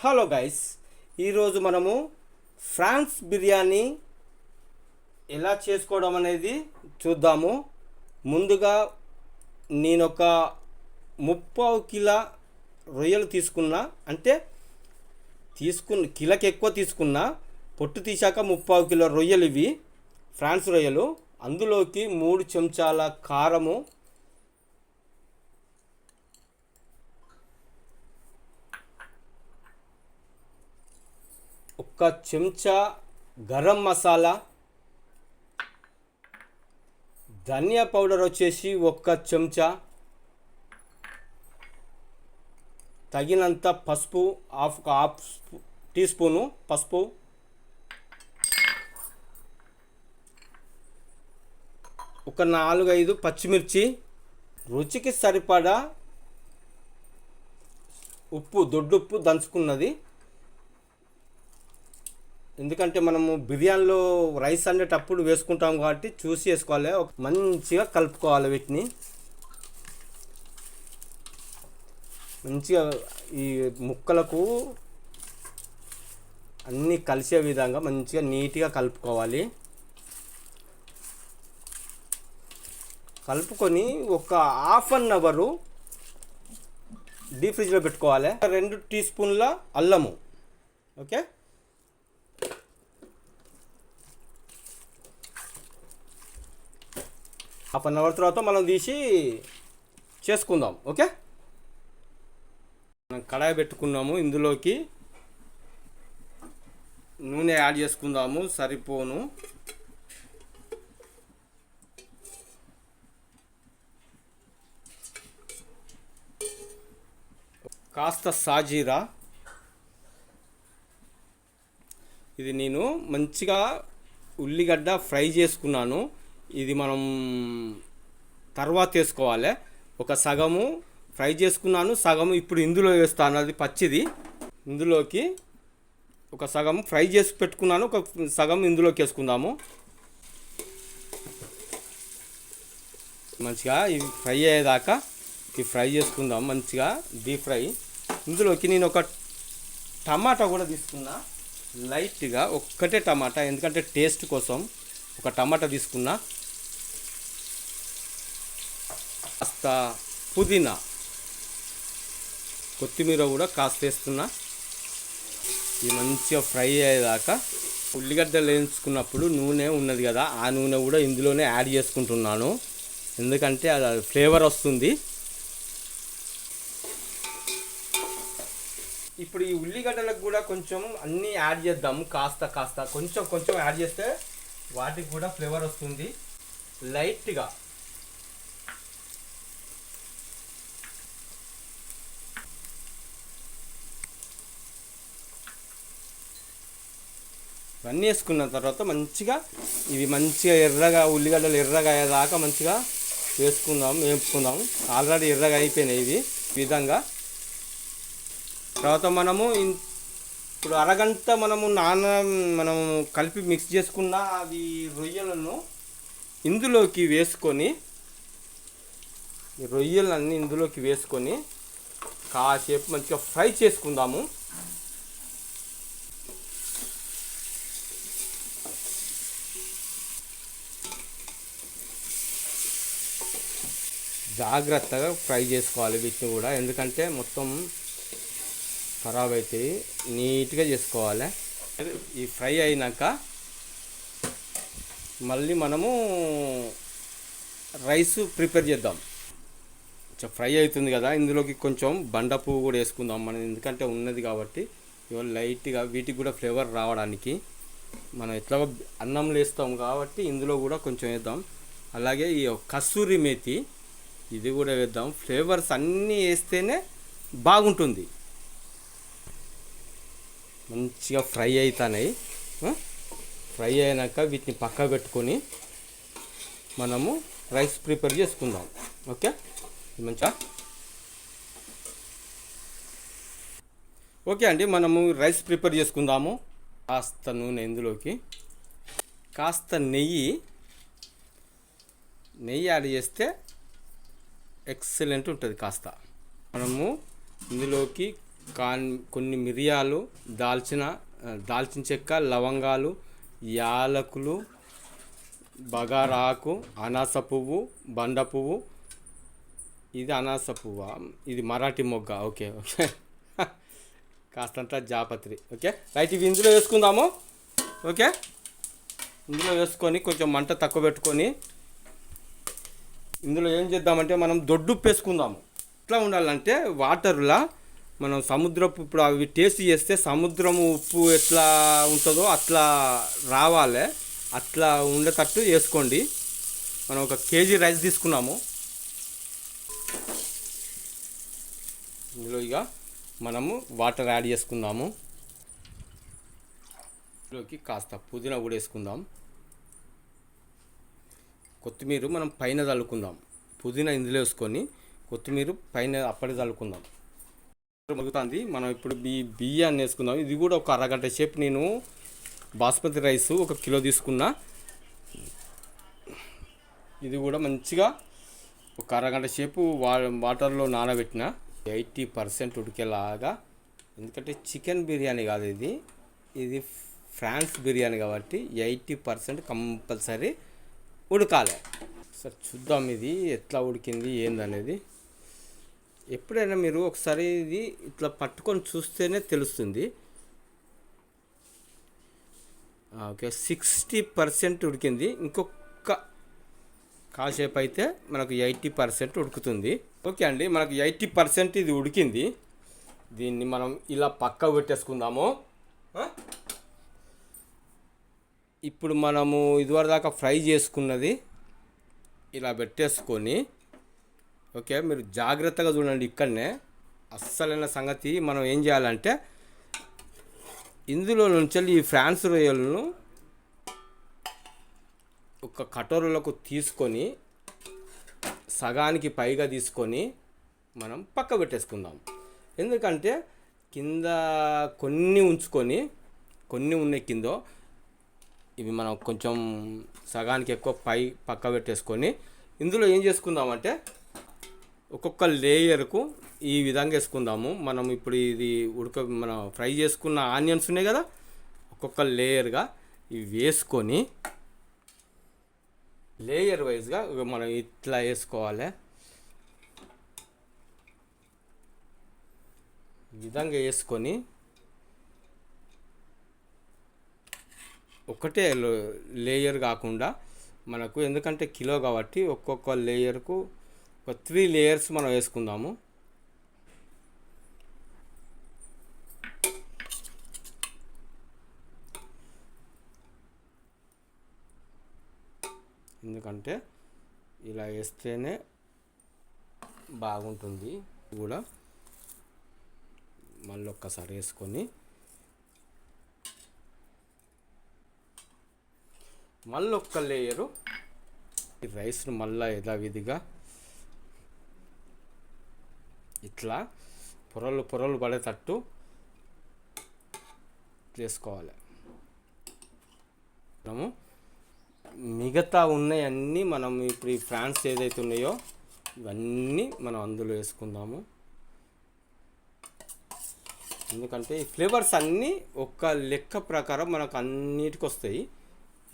Hello guys, ఈరోజు మనము France biryani ఎలా చేసుకోవడం అనేది చూద్దాము. ముందుగా నేను ఒక 30 కిలో రొయ్యలు తీసుకున్నా. అంటే కిలోకి ఎక్కువ తీసుకున్నా. పొట్టు తీసాక 30 కిలో రొయ్యలు ఇవి ఫ్రాన్స్ రొయ్యలు. అందులోకి 3 చెంచాల కారము, ఒక చెంచా గరం మసాలా, ధనియా పౌడర్ వచ్చేసి 1 చెంచా, తగినంత పసుపు, హాఫ్ టీ స్పూను పసుపు, ఒక 4-5 పచ్చిమిర్చి, రుచికి సరిపడా ఉప్పు, దొడ్డుప్పు దంచుకున్నది. ఎందుకంటే మనము బిర్యానీలో రైస్ అనేటప్పుడు వేసుకుంటాం కాబట్టి చూసి వేసుకోవాలి. మంచిగా కలుపుకోవాలి. వీటిని మంచిగా ఈ ముక్కలకు అన్నీ కలిసే విధంగా మంచిగా నీట్గా కలుపుకోవాలి. కలుపుకొని ఒక హాఫ్ అన్ అవరు డీప్ ఫ్రిడ్జ్లో పెట్టుకోవాలి. 2 టీ స్పూన్ల అల్లము. ఓకే, హాఫ్ అన్ అవర్ తర్వాత మనం తీసి చేసుకుందాం. ఓకే, మనం కడాయి పెట్టుకున్నాము. ఇందులోకి నూనె యాడ్ చేసుకుందాము. సరిపోను కాస్త సాజీరా. ఇది నేను మంచిగా ఉల్లిగడ్డ ఫ్రై చేసుకున్నాను. ఇది మనం తర్వాత వేసుకోవాలి. ఒక సగము ఫ్రై చేసుకున్నాను, సగము ఇప్పుడు ఇందులో వేస్తాను. అది పచ్చిది. ఇందులోకి ఒక సగం ఫ్రై చేసి పెట్టుకున్నాను, ఒక సగం ఇందులోకి వేసుకుందాము. మంచిగా ఇవి ఫ్రై అయ్యేదాకా ఇవి ఫ్రై చేసుకుందాం. మంచిగా డీప్ ఫ్రై. ఇందులోకి నేను ఒక టమాటా కూడా తీసుకున్నా. లైట్గా ఒక్కటే టమాటా, ఎందుకంటే టేస్ట్ కోసం ఒక టమాటా తీసుకున్నా. కాస్త పుదీనా, కొత్తిమీర కూడా కాస్త వేస్తున్నా. ఇది మంచిగా ఫ్రై అయ్యేదాకా. ఉల్లిగడ్డలు వేయించుకున్నప్పుడు నూనె ఉన్నది కదా, ఆ నూనె కూడా ఇందులోనే యాడ్ చేసుకుంటున్నాను. ఎందుకంటే అది ఫ్లేవర్ వస్తుంది. ఇప్పుడు ఈ ఉల్లిగడ్డలకు కూడా కొంచెం అన్నీ యాడ్ చేద్దాము. కాస్త కొంచెం యాడ్ చేస్తే వాటికి కూడా ఫ్లేవర్ వస్తుంది. లైట్గా ఇవన్నీ వేసుకున్న తర్వాత మంచిగా ఉల్లిగడ్డలు ఎర్రగా అయ్యేదాకా మంచిగా వేపుకుందాం. ఆల్రెడీ ఎర్రగా అయిపోయినాయి ఇవి. ఈ విధంగా తర్వాత మనము ఇప్పుడు అరగంట మనం కలిపి మిక్స్ చేసుకున్న అవి రొయ్యలను ఇందులోకి వేసుకొని, రొయ్యలన్నీ ఇందులోకి వేసుకొని కాసేపు మంచిగా ఫ్రై చేసుకుందాము. జాగ్రత్తగా ఫ్రై చేసుకోవాలి వీటిని కూడా, ఎందుకంటే మొత్తం ఖరాబ్ అవుతాయి. నీట్గా చేసుకోవాలి. ఈ ఫ్రై అయినాక మళ్ళీ మనము రైస్ ప్రిపేర్ చేద్దాం. ఫ్రై అవుతుంది కదా, ఇందులోకి కొంచెం బండ పువ్వు కూడా వేసుకుందాం మనం, ఎందుకంటే ఉన్నది కాబట్టి. ఇవాళ లైట్గా వీటికి కూడా ఫ్లేవర్ రావడానికి మనం ఎట్లాగో అన్నంలో వేస్తాం కాబట్టి ఇందులో కూడా కొంచెం వేద్దాం. అలాగే ఈ కస్తూరి మేతి ఇది కూడా వేద్దాం. ఫ్లేవర్స్ అన్నీ వేస్తేనే బాగుంటుంది. మంచిగా ఫ్రై అవుతున్నాయి. ఫ్రై అయినాక వీటిని పక్క పెట్టుకొని మనము రైస్ ప్రిపేర్ చేసుకుందాం. ఓకే, మంచిగా ఓకే అండి, మనము రైస్ ప్రిపేర్ చేసుకుందాము. కాస్త నూనె, ఇందులోకి కాస్త నెయ్యి యాడ్ చేస్తే ఎక్సలెంట్ ఉంటుంది. కాస్త మనము ఇందులోకి కొన్ని మిరియాలు, దాల్చిన చెక్క, లవంగాలు, యాలకులు, బగారాకు, అనాస పువ్వు, బండ పువ్వు. ఇది అనాస పువ్వా, ఇది మరాఠీ మొగ్గ. ఓకే ఓకే కాస్తంత జాపత్రి. ఓకే రైట్, ఇవి ఇందులో వేసుకుందాము. ఓకే ఇందులో వేసుకొని కొంచెం మంట తక్కువ పెట్టుకొని ఇందులో ఏం చేద్దామంటే మనం దొడ్డుప్పు వేసుకుందాము. ఎట్లా ఉండాలంటే వాటర్లా మనం సముద్రపు, ఇప్పుడు అవి టేస్ట్ చేస్తే సముద్రం ఉప్పు ఎట్లా ఉంటుందో అట్లా రావాలి, అట్లా ఉండేటట్టు వేసుకోండి. మనం 1 కేజీ రైస్ తీసుకున్నాము. ఇందులో ఇక మనము వాటర్ యాడ్ చేసుకుందాము. ఇందులోకి కాస్త పుదీనా కూడా వేసుకుందాం. కొత్తిమీర మనం పైన చల్లుకుందాం. పుదీనా ఇందులో వేసుకొని కొత్తిమీర పైన అప్పటి చల్లుకుందాం. మరుగుతుంది. మనం ఇప్పుడు బియ్యాన్ని వేసుకుందాం. ఇది కూడా ఒక అరగంట సేపు నేను బాస్మతి రైస్ 1 కిలో తీసుకున్నా. ఇది కూడా మంచిగా ఒక అరగంట సేపు వాటర్లో నానబెట్టిన 80% ఉడికేలాగా. ఎందుకంటే చికెన్ బిర్యానీ కాదు ఇది ఫ్రాన్స్ బిర్యానీ కాబట్టి 80% కంపల్సరీ ఉడకాలి. సరే చూద్దాం ఇది ఎట్లా ఉడికింది ఏందనేది. ఎప్పుడైనా మీరు ఒకసారి ఇది ఇట్లా పట్టుకొని చూస్తేనే తెలుస్తుంది. ఓకే 60% ఉడికింది. ఇంకొక కాసేపు అయితే మనకు 80% ఉడుకుతుంది. ఓకే అండి, మనకు 80% ఇది ఉడికింది. దీన్ని మనం ఇలా పక్క పెట్టేసుకుందాము. ఇప్పుడు మనము ఇదివరకు దాకా ఫ్రై చేసుకున్నది ఇలా పెట్టేసుకొని, ఓకే మీరు జాగ్రత్తగా చూడండి. ఇక్కడనే అస్సలైన సంగతి, మనం ఏం చేయాలంటే ఇందులో నుంచి ఈ ఫ్రాన్స్ రొయ్యలను ఒక కటోరలకు తీసుకొని సగానికి పైగా తీసుకొని మనం పక్క పెట్టేసుకుందాం. ఎందుకంటే కింద కొన్ని ఉంచుకొని, కొన్ని ఉన్నాయి కింద, ఇవి మనం కొంచెం సగానికి ఎక్కువ పక్క పెట్టేసుకొని ఇందులో ఏం చేసుకుందామంటే ఒక్కొక్క లేయర్కు ఈ విధంగా వేసుకుందాము. మనం ఇప్పుడు ఇది మనం ఫ్రై చేసుకున్న ఆనియన్స్ ఉన్నాయి కదా, ఒక్కొక్క లేయర్గా ఇవి వేసుకొని లేయర్ వైజ్గా మనం ఇట్లా వేసుకోవాలి. ఈ విధంగా వేసుకొని ఒకటే లేయర్ కాకుండా మనకు, ఎందుకంటే కిలో కాబట్టి ఒక్కొక్క లేయర్కు ఒక 3 లేయర్స్ మనం వేసుకుందాము. ఎందుకంటే ఇలా వేస్తేనే బాగుంటుంది. కూడా మళ్ళీ ఒక్కసారి వేసుకొని మళ్ళీ ఒక్క లేయరు ఈ రైస్ను మళ్ళీ యథావిధిగా ఇట్లా పొరలు పడేటట్టు చేసుకోవాలి. మనము మిగతా ఉన్నాయన్నీ మనం ఇప్పుడు ఈ ఫ్రాన్స్ ఏదైతే ఉన్నాయో ఇవన్నీ మనం అందులో వేసుకుందాము. ఎందుకంటే ఈ ఫ్లేవర్స్ అన్నీ ఒక లెక్క ప్రకారం మనకు అన్నిటికి వస్తాయి.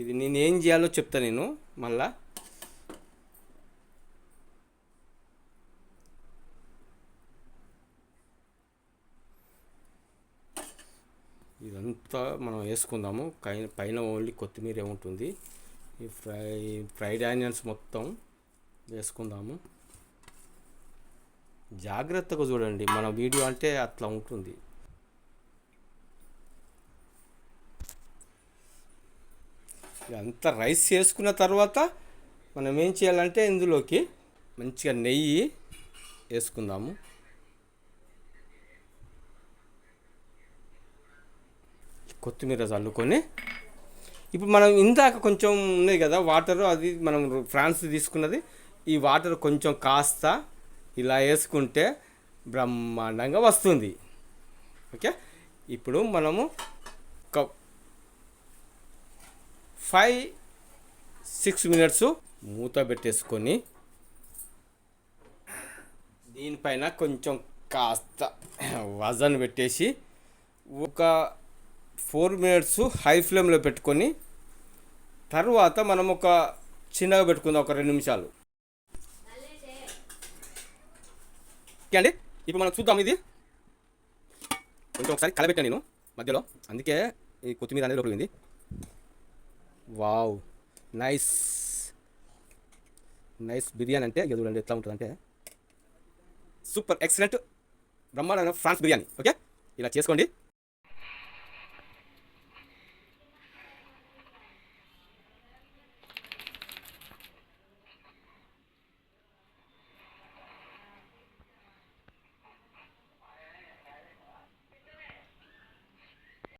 ఇది నేనేం చేయాలో చెప్తా నేను మళ్ళా. ఇదంతా మనం వేసుకుందాము. పైన ఓన్లీ కొత్తిమీర ఉంటుంది. ఈ ఫ్రైడ్ ఆనియన్స్ మొత్తం వేసుకుందాము. జాగ్రత్తగా చూడండి, మన వీడియో అంటే అట్లా ఉంటుంది. ఇదంతా రైస్ చేసుకున్న తర్వాత మనం ఏం చేయాలంటే ఇందులోకి మంచిగా నెయ్యి వేసుకుందాము. కొత్తిమీర చల్లుకొని ఇప్పుడు మనం ఇందాక కొంచెం ఉన్నాయి కదా వాటర్, అది మనం ఫ్రాన్స్ తీసుకున్నది, ఈ వాటర్ కొంచెం కాస్త ఇలా వేసుకుంటే బ్రహ్మాండంగా వస్తుంది. ఓకే ఇప్పుడు మనము ఒక 5-6 మినిట్స్ మూత పెట్టేసుకొని దీనిపైన కొంచెం కాస్త వజన్ పెట్టేసి ఒక 4 మినిట్స్ హై ఫ్లేమ్లో పెట్టుకొని తర్వాత మనం ఒక చిన్నగా పెట్టుకుందాం ఒక 2 నిమిషాలు. ఓకే అండి, ఇప్పుడు మనం చూద్దాం. ఇది కొంచెం ఒకసారి కలబెట్టాను నేను మధ్యలో, అందుకే ఈ కొత్తిమీర అనేది లోపలింది. వావ్, నైస్ నైస్ బిర్యానీ అంటే ఇక చూడండి ఎట్లా ఉంటుందంటే సూపర్ ఎక్సలెంట్ బ్రహ్మాండమైన ఫ్రాన్స్ బిర్యానీ. ఓకే, ఇలా చేసుకోండి.